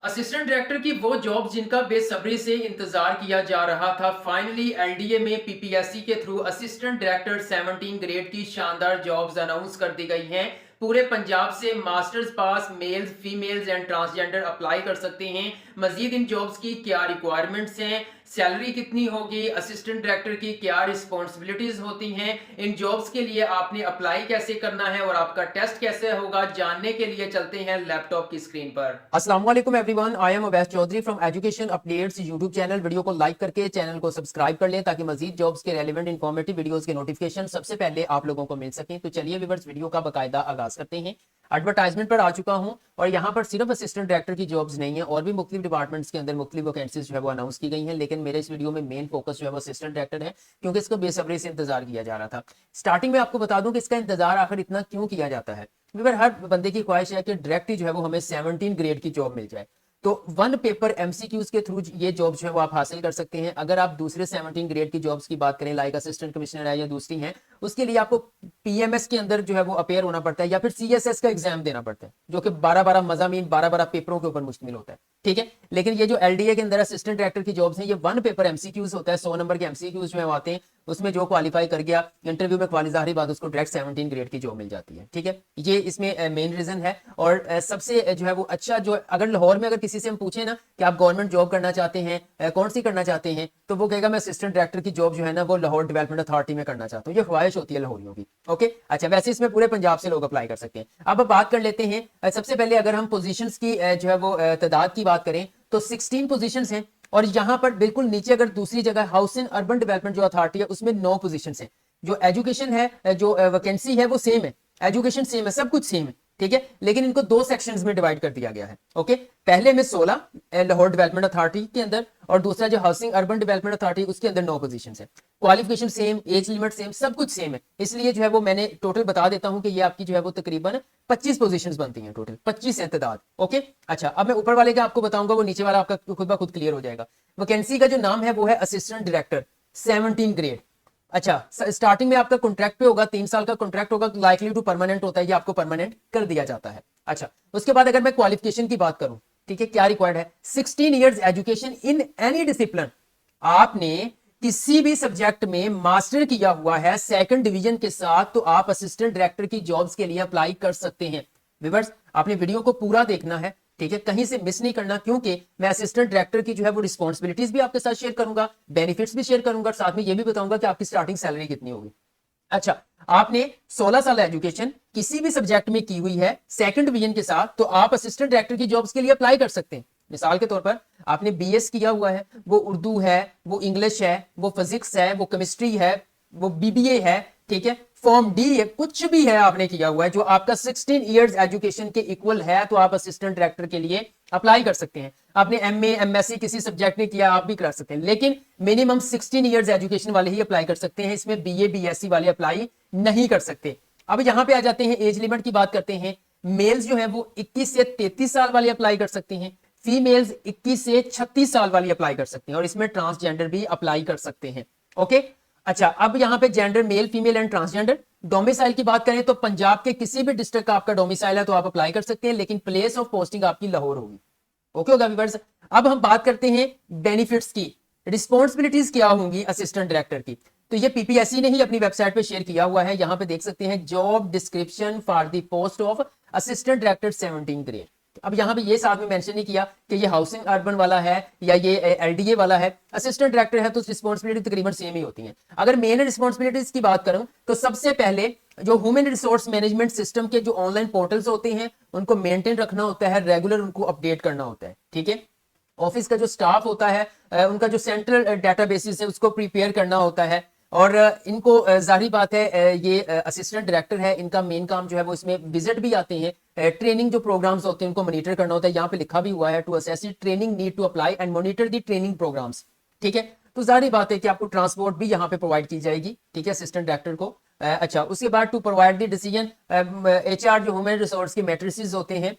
Assistant director की वो job जिनका बेसब्री से इंतजार किया जा रहा था, फाइनली एलडीए में पीपीएससी के थ्रू असिस्टेंट डायरेक्टर 17 ग्रेड की शानदार जॉब्स अनाउंस कर दी गई हैं। पूरे पंजाब से masters pass males, females and transgender apply कर सकते हैं। मजीद इन जॉब्स की क्या रिक्वायरमेंट्स हैं, सैलरी कितनी होगी, असिस्टेंट डायरेक्टर की क्या रिस्पॉन्सिबिलिटीज होती हैं, इन जॉब्स के लिए आपने अप्लाई कैसे करना है और आपका टेस्ट कैसे होगा, जानने के लिए चलते हैं लैपटॉप की स्क्रीन पर। अस्सलाम वालेकुम everyone, I am Awais Chaudhry from education updates YouTube channel. Video को लाइक करके चैनल को सब्सक्राइब कर लें ताकि मजीद जॉब्स के रेलेवेंट इंफॉर्मेटिव वीडियोस के नोटिफिकेशन सबसे पहले आप लोगों को मिल सकें। तो चलिए व्यूअर्स, वीडियो का बाकायदा आगाज करते हैं। एडवर्टाइजमेंट पर आ चुका हूं और यहाँ पर सिर्फ असिस्टेंट डायरेक्टर की जॉब्स नहीं है, और भी मुख्तलिफ डिपार्टमेंट्स के अंदर मुख्तलिफ वैकेंसीज जो है वो अनाउंस की गई हैं, लेकिन मेरे इस वीडियो में मेन फोकस जो है वो असिस्टेंट डायरेक्टर है, क्योंकि इसको बेसब्री से इंतजार किया जा रहा था। स्टार्टिंग में आपको बता दूं कि इसका इंतजार आखिर इतना क्यों किया जाता है। हर बंदे की ख्वाहिश है कि डायरेक्टली जो है वो हमें 17 ग्रेड की जॉब मिल जाए। तो वन पेपर एमसीक्यूज के थ्रू ये जॉब जो है वो आप हासिल कर सकते हैं। अगर आप दूसरे 17 ग्रेड की जॉब्स की बात करें, लाइक असिस्टेंट कमिश्नर है या दूसरी हैं, उसके लिए आपको पीएमएस के अंदर जो है वो अपेयर होना पड़ता है या फिर सीएसएस का एग्जाम देना पड़ता है, जो कि 12-12 मजामीन 12-12 पेपरों के ऊपर मुश्तमिल होता है। ठीक है, लेकिन ये जो एलडीए के अंदर असिस्टेंट डायरेक्टर की जॉब्स हैं, ये वन पेपर एमसीक्यूज होता है। 100 नंबर के एमसीक्यूज जो आते हैं, उसमें जो क्वालिफाई कर गया इंटरव्यू में क्वालिफाई बाद उसको डायरेक्ट 17 ग्रेड की जॉब मिल जाती है। ठीक है, ये इसमें मेन रीजन है। और सबसे जो है वो अच्छा, जो अगर लाहौर में अगर किसी से हम पूछे ना कि आप गवर्नमेंट जॉब करना चाहते हैं, कौन सी करना चाहते हैं, तो वो कहेगा मैं असिस्टेंट डायरेक्टर की जॉब जो है ना वो लाहौर डेवलपमेंट अथॉरिटी में करना चाहता हूँ। ये ख्वाहिश होती है लाहौरियों की। ओके, अच्छा, वैसे इसमें पूरे पंजाब से लोग अप्लाई कर सकते हैं। अब बात कर लेते हैं। सबसे पहले अगर हम पोजीशंस की जो है वो तादाद की बात करें तो 16 पोजीशंस हैं, और यहां पर बिल्कुल नीचे अगर दूसरी जगह हाउसिंग अर्बन डेवलपमेंट जो अथॉरिटी है उसमें 9 पोजीशंस हैं। जो एजुकेशन है, जो वैकेंसी है वो सेम है, एजुकेशन सेम है, सब कुछ सेम है। ठीक है, लेकिन इनको 2 सेक्शंस में डिवाइड कर दिया गया है। ओके, पहले में 16 लाहौर डेवलपमेंट अथॉरिटी के अंदर, और दूसरा जो हाउसिंग अर्बन डेवलपमेंट अथॉरिटी उसके अंदर 9 पोजीशंस है। Qualification same, age limit same, सब कुछ सेम है। इसलिए जो है वो मैंने टोटल बता देता हूं कि ये आपकी जो है वो तकरीबन 25 पोजीशंस बनती हैं, टोटल 25 है तादाद। ओके, अच्छा, अब मैं ऊपर वाले का आपको बताऊंगा, वो नीचे वाला आपका खुद ब खुद क्लियर हो जाएगा। वैकेंसी का जो नाम है वो है असिस्टेंट डायरेक्टर 17 ग्रेड। अच्छा, स्टार्टिंग में आपका कॉन्ट्रैक्ट पे होगा, 3 साल का कॉन्ट्रैक्ट होगा, लाइकली टू परमानेंट होता है, ये आपको परमानेंट कर दिया जाता है। अच्छा, उसके बाद अगर मैं क्वालिफिकेशन की बात करूं, ठीक है, क्या रिक्वायर्ड है, 16 years education in any discipline. आपने किसी भी सब्जेक्ट में मास्टर किया हुआ है सेकंड डिवीजन के साथ, तो आप असिस्टेंट डायरेक्टर की जॉब्स के लिए अप्लाई कर सकते हैं। व्यूअर्स, आपने वीडियो को पूरा देखना है, ठीक है, कहीं से मिस नहीं करना, क्योंकि मैं असिस्टेंट डायरेक्टर की जो है वो रिस्पॉन्सिबिलिटीज भी आपके साथ शेयर करूंगा, बेनिफिट्स भी शेयर करूंगा, साथ में ये भी बताऊंगा कि आपकी स्टार्टिंग सैलरी कितनी होगी। अच्छा, आपने 16 साल एजुकेशन किसी भी सब्जेक्ट में की हुई है सेकंड डिवीजन के साथ, तो आप असिस्टेंट डायरेक्टर की जॉब्स के लिए अप्लाई कर सकते हैं। मिसाल के तौर पर आपने बीएस किया हुआ है, वो उर्दू है, वो इंग्लिश है, वो फिजिक्स है, वो केमिस्ट्री है, वो बीबीए है, ठीक है, फॉर्म डी है, कुछ भी है आपने किया हुआ है जो आपका 16 इयर्स एजुकेशन के इक्वल है, तो आप असिस्टेंट डायरेक्टर के लिए अप्लाई कर सकते हैं। आपने एमए एमएससी किसी सब्जेक्ट में किया, आप भी कर सकते हैं, लेकिन मिनिमम 16 इयर्स एजुकेशन वाले ही अप्लाई कर सकते हैं, इसमें बीए बीएससी वाले अप्लाई नहीं कर सकते। अब यहां पे आ जाते हैं, एज लिमिट की बात करते हैं। मेल्स जो है वो 21 से 33 साल वाले अप्लाई कर सकते हैं, फीमेल्स 21 से 36 साल वाली अप्लाई कर सकते हैं, और इसमें ट्रांसजेंडर भी अप्लाई कर सकते हैं। ओके, अच्छा, अब यहां पे gender male female and transgender. Domicile की बात करें तो पंजाब के किसी भी डिस्ट्रिक्ट का आपका डोमिसाइल है तो आप अप्लाई कर सकते हैं, लेकिन प्लेस ऑफ पोस्टिंग आपकी लाहौर होगी। ओके होगा व्यूअर्स। अब हम बात करते हैं बेनिफिट्स की, रिस्पॉन्सिबिलिटीज क्या होंगी असिस्टेंट डायरेक्टर की। तो ये पीपीएससी ने ही अपनी वेबसाइट पे शेयर किया हुआ है, यहां पे देख सकते हैं, job description for the post of assistant director 17 grade. अब यहां पे ये साथ में मेंशन नहीं किया कि ये हाउसिंग अर्बन वाला है या ये एलडीए वाला है। असिस्टेंट डायरेक्टर है तो रिस्पॉन्सिबिलिटी तकरीबन सेम ही होती है। अगर मेन रिस्पॉन्सिबिलिटीज की बात करूं तो सबसे पहले जो ह्यूमन रिसोर्स मैनेजमेंट सिस्टम के जो ऑनलाइन पोर्टल्स होते हैं उनको मेंटेन रखना होता है, रेगुलर उनको अपडेट करना होता है। ठीक है, ऑफिस का जो स्टाफ होता है उनका जो सेंट्रल डेटाबेसिस है उसको प्रिपेयर करना होता है। और इनको जाहिर बात है, ये असिस्टेंट डायरेक्टर है, इनका मेन काम जो है वो इसमें विजिट भी आते हैं, ट्रेनिंग जो प्रोग्राम्स होते हैं उनको मॉनिटर करना होता है। यहाँ पे लिखा भी हुआ है, to assess training need to apply and monitor the training programs. ठीक है, तो जाहिर बात है कि आपको ट्रांसपोर्ट भी यहाँ पे प्रोवाइड की जाएगी, ठीक है, असिस्टेंट डायरेक्टर को। अच्छा, उसके बाद to provide the decision, HR जो ह्यूमन रिसोर्स के मैट्रिसेस होते हैं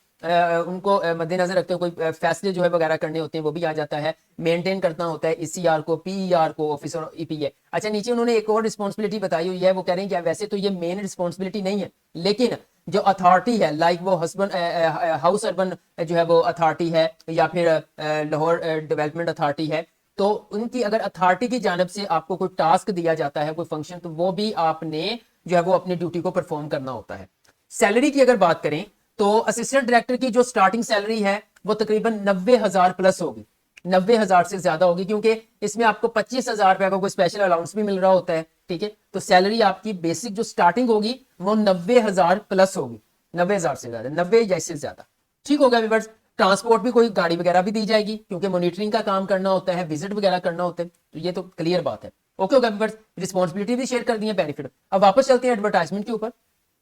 उनको मद्देनजर रखते हुए कोई फैसले जो है वगैरह करने होते हैं वो भी आ जाता है। मेंटेन करना होता है ईसीआर को, पीईआर को, ऑफिस और ईपीए। अच्छा, नीचे उन्होंने एक और रिस्पॉन्सिबिलिटी बताई हुई है, वो कह रहे हैं कि वैसे तो ये मेन रिस्पॉन्सिबिलिटी नहीं है, लेकिन जो अथॉरिटी है, लाइक वो हस्बैंड हाउस अर्बन जो है वो अथॉरिटी है, या फिर लाहौर डेवलपमेंट अथॉरिटी है, तो उनकी अगर अथॉरिटी की जानब से आपको कोई टास्क दिया जाता है, कोई फंक्शन, तो वो भी आपने जो है वो अपनी ड्यूटी को परफॉर्म करना होता है। सैलरी की अगर बात करें तो असिस्टेंट डायरेक्टर की जो स्टार्टिंग सैलरी है वो तकरीबन 90,000 प्लस होगी, 90,000 से ज्यादा होगी, क्योंकि इसमें आपको 25,000 रुपए का कोई स्पेशल अलाउंस भी मिल रहा होता है। ठीक है, तो सैलरी आपकी बेसिक जो स्टार्टिंग होगी वो 90,000 प्लस होगी, 90,000 से ज्यादा, 90 जैसे ज्यादा। ठीक होगा व्यूअर्स। ट्रांसपोर्ट भी, कोई गाड़ी वगैरह भी दी जाएगी, क्योंकि मॉनिटरिंग का काम करना होता है, विजिट वगैरह करना होता है, तो ये तो क्लियर बात है। ओके होगा व्यूअर्स। रिस्पॉन्सिबिलिटी भी शेयर कर दी है, बेनिफिट। अब वापस चलते हैं एडवर्टाइजमेंट के ऊपर।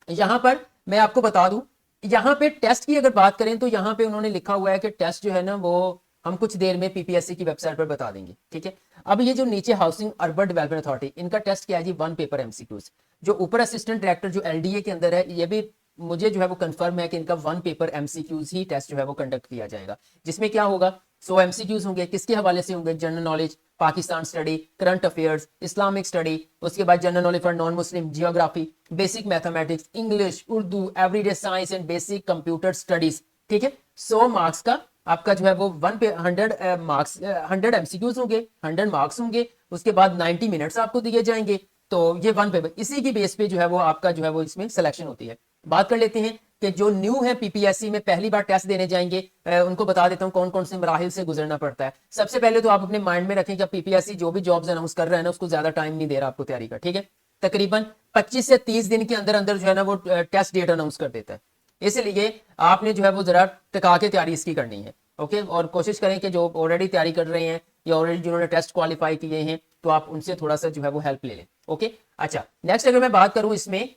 यहां पर मैं आपको बता दूं, यहां पे टेस्ट की अगर बात करें तो यहां पे उन्होंने लिखा हुआ है कि टेस्ट जो है ना वो हम कुछ देर में पीपीएससी की वेबसाइट पर बता देंगे। ठीक है, अब ये जो नीचे हाउसिंग अर्बन डेवलपमेंट अथॉरिटी, इनका टेस्ट क्या है जी, 1 पेपर एमसीक्यूज। जो ऊपर असिस्टेंट डायरेक्टर जो एलडीए के अंदर है, ये भी मुझे जो है वो कंफर्म है कि इनका 1 पेपर एमसीक्यूज ही टेस्ट जो है वो कंडक्ट किया जाएगा, जिसमें क्या होगा, 100 एमसीक्यूज होंगे। किसके हवाले से होंगे, general knowledge, Pakistan study, current affairs, Islamic study, उसके बाद general knowledge for non Muslim, geography, basic mathematics, English, Urdu, everyday science and basic computer studies. ठीक है, 100 मार्क्स का आपका जो है वो 100 मार्क्स, 100 एमसीक्यूज होंगे, 100 मार्क्स होंगे। उसके बाद 90 मिनट्स आपको दिए जाएंगे। तो ये 1 पेपर, इसी की बेस पे जो है वो आपका जो है वो इसमें सिलेक्शन होती है। बात कर लेते हैं कि जो न्यू है पीपीएससी में पहली बार टेस्ट देने जाएंगे, उनको बता देता हूं कौन कौन से मराहिल से गुजरना पड़ता है। सबसे पहले तो आप अपने माइंड में रखें कि पीपीएससी जो भी जॉब्स अनाउंस कर रहा है ना, उसको ज्यादा टाइम नहीं दे रहा आपको तैयारी का। ठीक है, तकरीबन 25 से 30 दिन के अंदर अंदर जो है ना वो टेस्ट डेट अनाउंस कर देता है। इसलिए आपने जो है वो जरा टिका के तैयारी इसकी करनी है। ओके, और कोशिश करें कि जो ऑलरेडी तैयारी कर रहे हैं या ऑलरेडी जिन्होंने टेस्ट क्वालिफाई किए हैं, तो आप उनसे थोड़ा सा जो है वो हेल्प ले लें। ओके, अच्छा, नेक्स्ट अगर मैं बात करूं इसमें,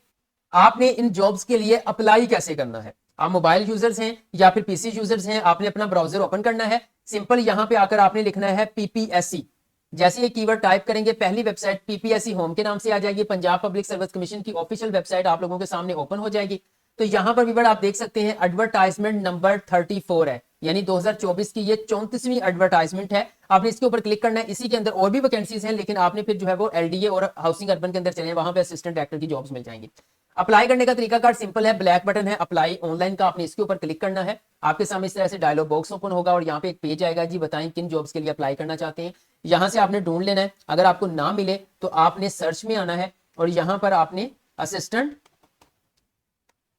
आपने इन जॉब्स के लिए अप्लाई कैसे करना है। आप मोबाइल यूजर्स हैं या फिर पीसी यूजर्स हैं, आपने अपना ब्राउजर ओपन करना है। सिंपल यहां पे आकर आपने लिखना है पीपीएससी। जैसे ये कीवर्ड टाइप करेंगे, पहली वेबसाइट पीपीएससी होम के नाम से आ जाएगी। पंजाब पब्लिक सर्विस कमीशन की ऑफिशियल वेबसाइट आप लोगों के सामने ओपन हो जाएगी। तो यहां पर भी आप देख सकते हैं एडवर्टाइजमेंट नंबर 34 है, यानी 2024 की ये 34वीं एडवर्टाइजमेंट है। आपने इसके ऊपर क्लिक करना है। इसी के अंदर और भी वैकेंसीज हैं, लेकिन आपने फिर जो है वो एलडीए और हाउसिंग अर्बन के अंदर चले, वहां पे असिस्टेंट डायरेक्टर की जॉब्स मिल जाएंगी। अप्लाई करने का तरीका कार्ड सिंपल है, ब्लैक बटन है अप्लाई ऑनलाइन का, आपने इसके ऊपर क्लिक करना है। आपके सामने इस तरह से डायलॉग बॉक्स ओपन होगा और यहाँ पे एक पेज आएगा, जी बताएं किन जॉब्स के लिए अप्लाई करना चाहते हैं। यहां से आपने ढूंढ लेना है। अगर आपको ना मिले तो आपने सर्च में आना है और यहां पर आपने असिस्टेंट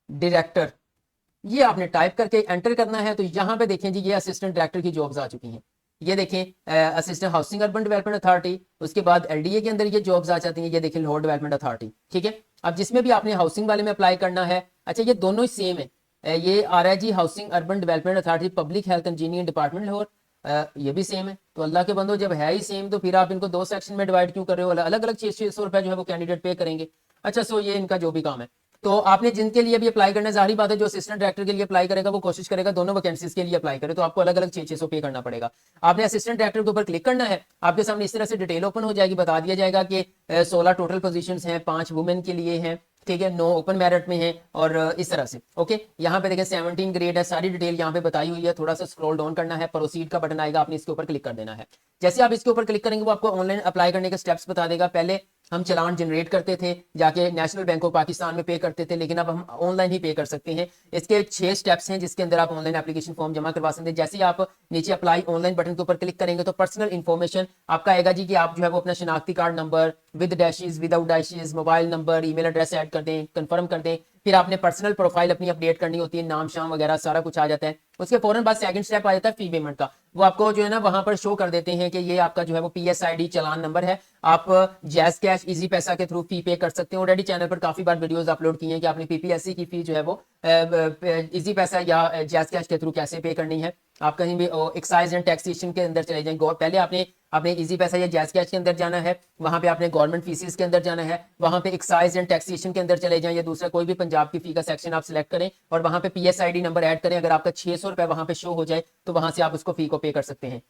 डायरेक्टर ये आपने टाइप करके एंटर करना है। तो यहां पे देखें जी, ये असिस्टेंट डायरेक्टर की जॉब्स आ चुकी हैं। ये देखें assistant housing urban development authority, उसके बाद एलडीए के अंदर ये जॉब्स आ जाती हैं। ये देखें लाहौर डेवलपमेंट अथॉरिटी। ठीक है, अब जिसमें भी आपने हाउसिंग वाले में अप्लाई करना है। अच्छा, ये दोनों ही सेम है। ये आ रहा है जी housing urban development authority public health engineering department Lahore, ये भी सेम है। तो अल्लाह के बंदो, जब है ही सेम तो फिर आप इनको 2 सेक्शन में डिवाइड क्यों कर रहे हो, अलग अलग 600 रुपए जो है वो कैंडिडेट पे करेंगे। अच्छा, सो ये इनका जो भी काम है। तो आपने जिनके लिए भी अप्लाई करना है, जाहिर बात है जो असिस्टेंट डायरेक्टर के लिए अप्लाई करेगा वो कोशिश करेगा दोनों वैकेंसीज के लिए अप्लाई करे, तो आपको अलग अलग 600 पे करना पड़ेगा। आपने असिस्टेंट डायरेक्टर के ऊपर क्लिक करना है। आपके सामने इस तरह से डिटेल ओपन हो जाएगी, बता दिया जाएगा कि 16 टोटल पोजीशंस हैं, 5 वुमेन के लिए हैं। ठीक है, 9 ओपन मेरिट में है और इस तरह से। ओके, यहाँ पे देखिए 17 ग्रेड है, सारी डिटेल यहाँ पे बताई हुई है। थोड़ा सा स्क्रॉल डाउन करना है, प्रोसीड का बटन आएगा, आपने इसके ऊपर क्लिक कर देना है। जैसे आप इसके ऊपर क्लिक करेंगे वो आपको ऑनलाइन अप्लाई करने के स्टेप्स बता देगा। पहले हम चलान जनरेट करते थे, जाके नेशनल बैंक ऑफ पाकिस्तान में पे करते थे, लेकिन अब हम ऑनलाइन ही पे कर सकते हैं। इसके 6 स्टेप्स हैं जिसके अंदर आप ऑनलाइन एप्लीकेशन फॉर्म जमा करवा सकते हैं। जैसे ही आप नीचे अप्लाई ऑनलाइन बटन के ऊपर क्लिक करेंगे तो पर्सनल इन्फॉर्मेशन आपका आएगा जी, कि आप जो है वो अपना शनाख्ती card number with dashes, without dashes, mobile number, email address add कर दें, कंफर्म कर दें। फिर आपने पर्सनल प्रोफाइल अपनी अपडेट करनी होती है, नाम शाम वगैरह सारा कुछ आ जाता है। उसके फौरन बाद सेकंड स्टेप आ जाता है फी पेमेंट का। वो आपको जो है ना वहां पर शो कर देते हैं कि ये आपका जो है वो पीएसआईडी चालान नंबर है। आप जैज कैश, इजी पैसा के थ्रू फी पे कर सकते हैं। ऑलरेडी चैनल पर काफी बार वीडियोस अपलोड की हैं कि आपने पीपीएससी की फी जो है वो इजी पैसा या जैज कैश के थ्रू कैसे पे करनी है। आप कहीं भी एक्साइज एंड टैक्सेशन के अंदर चले जाएंगे, पहले आपने इजी पैसा या जैज कैश के अंदर जाना है, वहां पे आपने गवर्नमेंट फीसिस के अंदर जाना है, वहां पे एक्साइज एंड टैक्सेशन के अंदर चले जाएं, या दूसरा कोई भी पंजाब की फी का सेक्शन आप सिलेक्ट करें और वहां पे पीएसआईडी नंबर ऐड करें। अगर आपका 600 रुपए वहां पे शो हो जाए तो वहां से आप उसको फी को पे कर सकते हैं।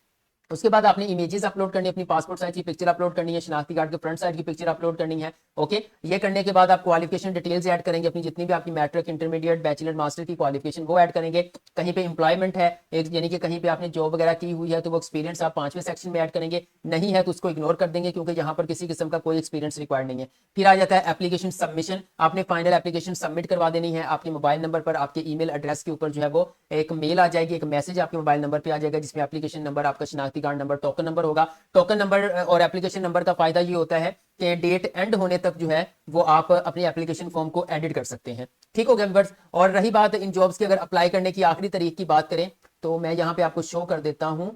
उसके बाद आपने इमेजेस अपलोड करनी है, अपनी पासपोर्ट साइज की पिक्चर अपलोड करनी है, शनाख्ती कार्ड के फ्रंट साइड की पिक्चर अपलोड करनी है। ओके, ये करने के बाद आप क्वालिफिकेशन डिटेल्स ऐड करेंगे, अपनी जितनी भी आपकी मैट्रिक, इंटरमीडिएट, बैचलर, मास्टर की क्वालिफिकेशन वो ऐड करेंगे। कहीं पे एम्प्लॉयमेंट है एक, यानी कि कहीं पे आपने जॉब वगैरह की हुई है तो वो एक्सपीरियंस आप 5वें सेक्शन में ऐड करेंगे, नहीं है तो उसको इग्नोर कर देंगे क्योंकि यहाँ पर किसी किस्म का कोई एक्सपीरियंस रिक्वायर्ड नहीं है। फिर आ जाता है एप्लीकेशन सबमिशन, आपने फाइनल एप्लीकेशन सबमिट करवा देनी है। आपके मोबाइल नंबर पर, आपके ईमेल एड्रेस के ऊपर जो है वो एक मेल आ जाएगी, एक मैसेज आपके मोबाइल नंबर पे आ जाएगा जिसमें एप्लीकेशन नंबर, आपका शनाख्ती कार्ड नंबर, टोकन नंबर होगा। टोकन नंबर और एप्लीकेशन नंबर का फायदा ये होता है कि डेट एंड होने तक जो है वो आप अपनी एप्लीकेशन फॉर्म को एडिट कर सकते हैं। ठीक हो गया व्यूअर्स। और रही बात इन जॉब्स की, अगर अप्लाई करने की आखिरी तारीख की बात करें तो मैं यहाँ पे आपको शो कर देता हूं।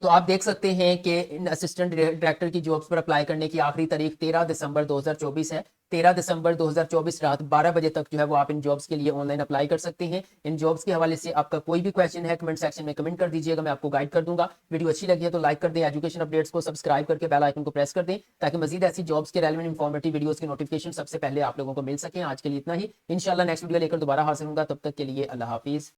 तो आप देख सकते हैं कि इन असिस्टेंट डायरेक्टर की जॉब्स पर अप्लाई करने की आखिरी तारीख 13 दिसंबर 2024 है। 13 दिसंबर 2024 रात 12 बजे तक जो है वो आप इन जॉब्स के लिए ऑनलाइन अप्लाई कर सकते हैं। इन जॉब्स के हवाले से आपका कोई भी क्वेश्चन है कमेंट सेक्शन में कमेंट कर दीजिएगा, मैं आपको गाइड कर दूंगा। वीडियो अच्छी लगी है तो लाइक कर दें, एजुकेशन अपडेट्स को सब्सक्राइब करके बेल आइकन को प्रेस कर दें ताकि मजीद ऐसी जॉब्स के रेलेवेंट इंफॉर्मेटिव वीडियोस की नोटिफिकेशन सबसे पहले आप लोगों को मिल सके। आज के लिए इतना ही, इंशाल्लाह नेक्स्ट वीडियो लेकर दोबारा हाजिर होगा, तब तक के लिए अल्लाह हाफिज।